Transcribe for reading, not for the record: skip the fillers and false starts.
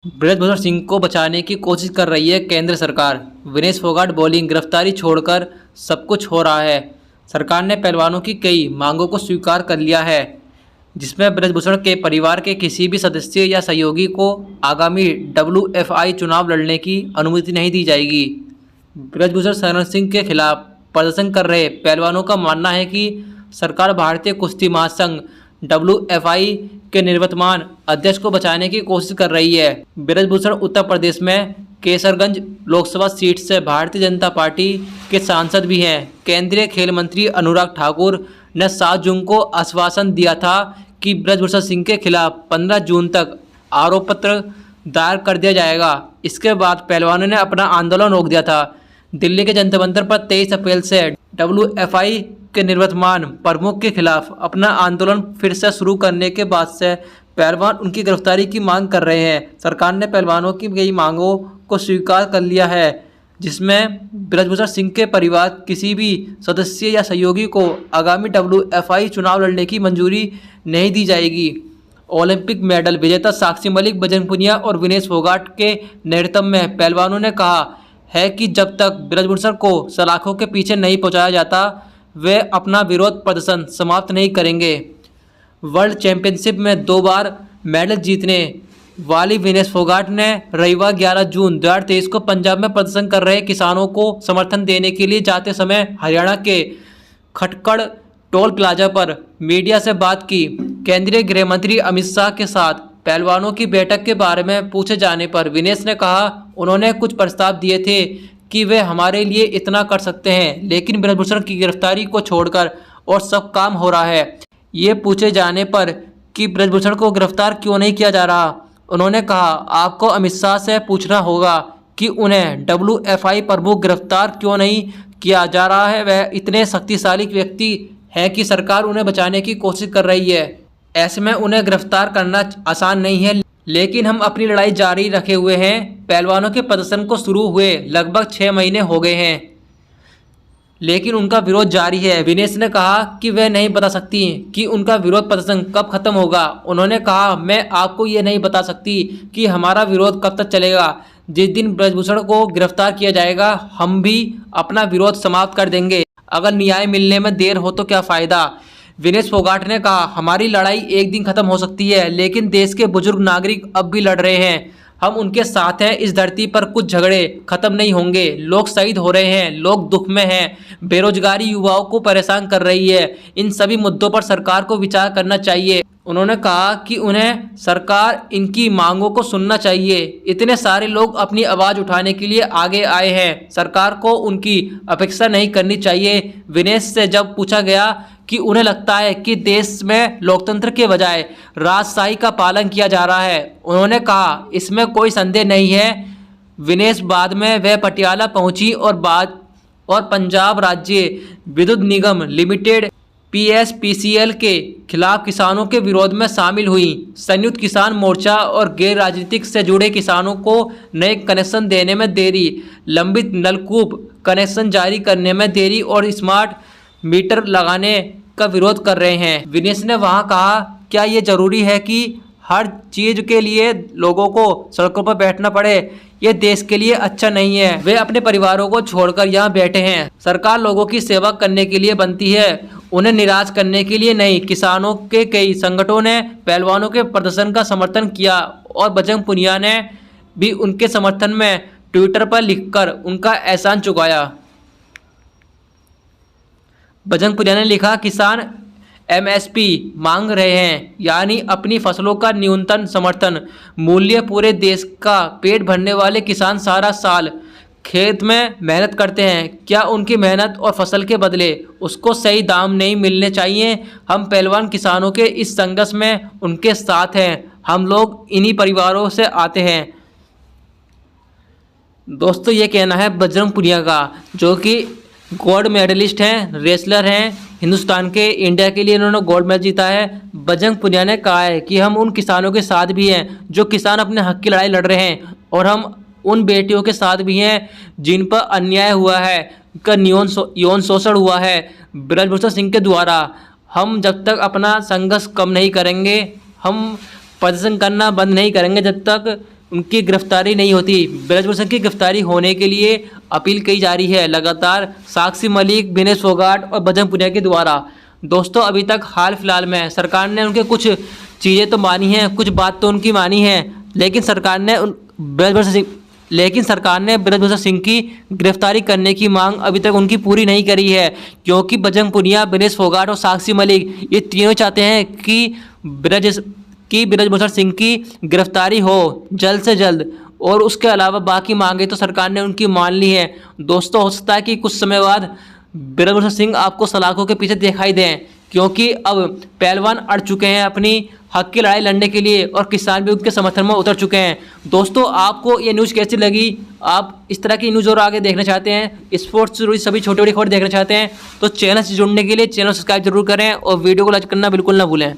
बृजभूषण सिंह को बचाने की कोशिश कर रही है केंद्र सरकार। विनेश फोगाट बॉलिंग गिरफ्तारी छोड़कर सब कुछ हो रहा है। सरकार ने पहलवानों की कई मांगों को स्वीकार कर लिया है, जिसमें बृजभूषण के परिवार के किसी भी सदस्य या सहयोगी को आगामी WFI चुनाव लड़ने की अनुमति नहीं दी जाएगी। बृजभूषण शरण सिंह के खिलाफ प्रदर्शन कर रहे पहलवानों का मानना है कि सरकार भारतीय कुश्ती महासंघ WFI के निवर्तमान अध्यक्ष को बचाने की कोशिश कर रही है। बृजभूषण उत्तर प्रदेश में केसरगंज लोकसभा सीट से भारतीय जनता पार्टी के सांसद भी हैं। केंद्रीय खेल मंत्री अनुराग ठाकुर ने 7 जून को आश्वासन दिया था कि बृजभूषण सिंह के खिलाफ 15 जून तक आरोप पत्र दायर कर दिया जाएगा। इसके बाद पहलवानों ने अपना आंदोलन रोक दिया था। दिल्ली के जंतर मंतर पर 23 अप्रैल से WFI के निवर्तमान प्रमुख के खिलाफ अपना आंदोलन फिर से शुरू करने के बाद से पहलवान उनकी गिरफ्तारी की मांग कर रहे हैं। सरकार ने पहलवानों की कई मांगों को स्वीकार कर लिया है, जिसमें बृजभूषण सिंह के परिवार किसी भी सदस्य या सहयोगी को आगामी WFI चुनाव लड़ने की मंजूरी नहीं दी जाएगी। ओलंपिक मेडल विजेता साक्षी मलिक, बजरंग पुनिया और विनेश फोगाट के नेतृत्व में पहलवानों ने कहा है कि जब तक बृजभूषण को सलाखों के पीछे नहीं पहुंचाया जाता, वे अपना विरोध प्रदर्शन समाप्त नहीं करेंगे। वर्ल्ड चैंपियनशिप में 2 बार मेडल जीतने वाली विनेश फोगाट ने रविवार 11 जून 2023 को पंजाब में प्रदर्शन कर रहे किसानों को समर्थन देने के लिए जाते समय हरियाणा के खटकड़ टोल प्लाजा पर मीडिया से बात की। केंद्रीय गृह मंत्री अमित शाह के साथ पहलवानों की बैठक के बारे में पूछे जाने पर विनेश ने कहा, उन्होंने कुछ प्रस्ताव दिए थे कि वे हमारे लिए इतना कर सकते हैं, लेकिन बृजभूषण की गिरफ्तारी को छोड़कर और सब काम हो रहा है। ये पूछे जाने पर कि बृजभूषण को गिरफ्तार क्यों नहीं किया जा रहा, उन्होंने कहा, आपको अमित शाह से पूछना होगा कि उन्हें WFI प्रमुख गिरफ्तार क्यों नहीं किया जा रहा है। वह इतने शक्तिशाली व्यक्ति हैं कि सरकार उन्हें बचाने की कोशिश कर रही है। ऐसे में उन्हें गिरफ्तार करना आसान नहीं है, लेकिन हम अपनी लड़ाई जारी रखे हुए हैं। पहलवानों के प्रदर्शन को शुरू हुए लगभग 6 महीने हो गए हैं, लेकिन उनका विरोध जारी है। विनेश ने कहा कि वे नहीं बता सकती कि उनका विरोध प्रदर्शन कब खत्म होगा। उन्होंने कहा, मैं आपको ये नहीं बता सकती कि हमारा विरोध कब तक चलेगा। जिस दिन बृजभूषण को गिरफ्तार किया जाएगा, हम भी अपना विरोध समाप्त कर देंगे। अगर न्याय मिलने में देर हो तो क्या फ़ायदा। विनेश फोगाट ने कहा, हमारी लड़ाई एक दिन खत्म हो सकती है, लेकिन देश के बुजुर्ग नागरिक अब भी लड़ रहे हैं। हम उनके साथ हैं। इस धरती पर कुछ झगड़े खत्म नहीं होंगे। लोग शहीद हो रहे हैं, लोग दुख में हैं, बेरोजगारी युवाओं को परेशान कर रही है। इन सभी मुद्दों पर सरकार को विचार करना चाहिए। उन्होंने कहा कि उन्हें सरकार इनकी मांगों को सुनना चाहिए। इतने सारे लोग अपनी आवाज़ उठाने के लिए आगे आए हैं, सरकार को उनकी अपेक्षा नहीं करनी चाहिए। विनेश से जब पूछा गया कि उन्हें लगता है कि देश में लोकतंत्र के बजाय राजशाही का पालन किया जा रहा है, उन्होंने कहा, इसमें कोई संदेह नहीं है। विनेश बाद में वह पटियाला पहुंची और पंजाब राज्य विद्युत निगम लिमिटेड PSPCL के खिलाफ किसानों के विरोध में शामिल हुई। संयुक्त किसान मोर्चा और गैर राजनीतिक से जुड़े किसानों को नए कनेक्शन देने में देरी, लंबित नलकूप कनेक्शन जारी करने में देरी और स्मार्ट मीटर लगाने का विरोध कर रहे हैं। विनेश ने वहां कहा, क्या ये जरूरी है कि हर चीज़ के लिए लोगों को सड़कों पर बैठना पड़े। ये देश के लिए अच्छा नहीं है। वे अपने परिवारों को छोड़कर यहाँ बैठे हैं। सरकार लोगों की सेवा करने के लिए बनती है, उन्हें निराश करने के लिए नहीं। किसानों के कई संगठनों ने पहलवानों के प्रदर्शन का समर्थन किया और बजरंग पुनिया ने भी उनके समर्थन में ट्विटर पर लिखकर उनका एहसान चुकाया। बजरंग पुनिया ने लिखा, किसान MSP मांग रहे हैं, यानी अपनी फसलों का न्यूनतम समर्थन मूल्य। पूरे देश का पेट भरने वाले किसान सारा साल खेत में मेहनत करते हैं। क्या उनकी मेहनत और फसल के बदले उसको सही दाम नहीं मिलने चाहिए। हम पहलवान किसानों के इस संघर्ष में उनके साथ हैं। हम लोग इन्हीं परिवारों से आते हैं। दोस्तों, ये कहना है बजरंग पुनिया का, जो कि गोल्ड मेडलिस्ट हैं, रेसलर हैं। हिंदुस्तान के, इंडिया के लिए इन्होंने गोल्ड मेडल जीता है। बजरंग पुनिया ने कहा है कि हम उन किसानों के साथ भी हैं जो किसान अपने हक की लड़ाई लड़ रहे हैं, और हम उन बेटियों के साथ भी हैं जिन पर अन्याय हुआ है, उनका यौन शोषण हुआ है बृजभूषण सिंह के द्वारा। हम जब तक अपना संघर्ष कम नहीं करेंगे, हम प्रदर्शन करना बंद नहीं करेंगे, जब तक उनकी गिरफ्तारी नहीं होती। ब्रजभूषण सिंह की गिरफ्तारी होने के लिए अपील की जा रही है लगातार साक्षी मलिक, विनेश फोगाट और बजरंग पुनिया के द्वारा। दोस्तों अभी तक हाल फिलहाल में सरकार ने उनके कुछ चीज़ें तो मानी हैं, कुछ बात तो उनकी मानी है, लेकिन सरकार ने ब्रजभूषण सिंह की गिरफ्तारी करने की मांग अभी तक उनकी पूरी नहीं करी है, क्योंकि बजरंग पुनिया, विनेश फोगाट और साक्षी मलिक ये तीनों चाहते हैं कि ब्रजभूषण सिंह की गिरफ्तारी हो जल्द से जल्द, और उसके अलावा बाकी मांगे तो सरकार ने उनकी मान ली है। दोस्तों हो सकता है कि कुछ समय बाद ब्रजभूषण सिंह आपको सलाखों के पीछे दिखाई दें, क्योंकि अब पहलवान अड़ चुके हैं अपनी हक की लड़ाई लड़ने के लिए और किसान भी उनके समर्थन में उतर चुके हैं। दोस्तों आपको ये न्यूज़ कैसी लगी? आप इस तरह की न्यूज़ और आगे देखना चाहते हैं, स्पोर्ट्स से जुड़ी सभी छोटी बड़ी खबर देखना चाहते हैं, तो चैनल से जुड़ने के लिए चैनल सब्सक्राइब जरूर करें और वीडियो को लाइक करना बिल्कुल ना भूलें।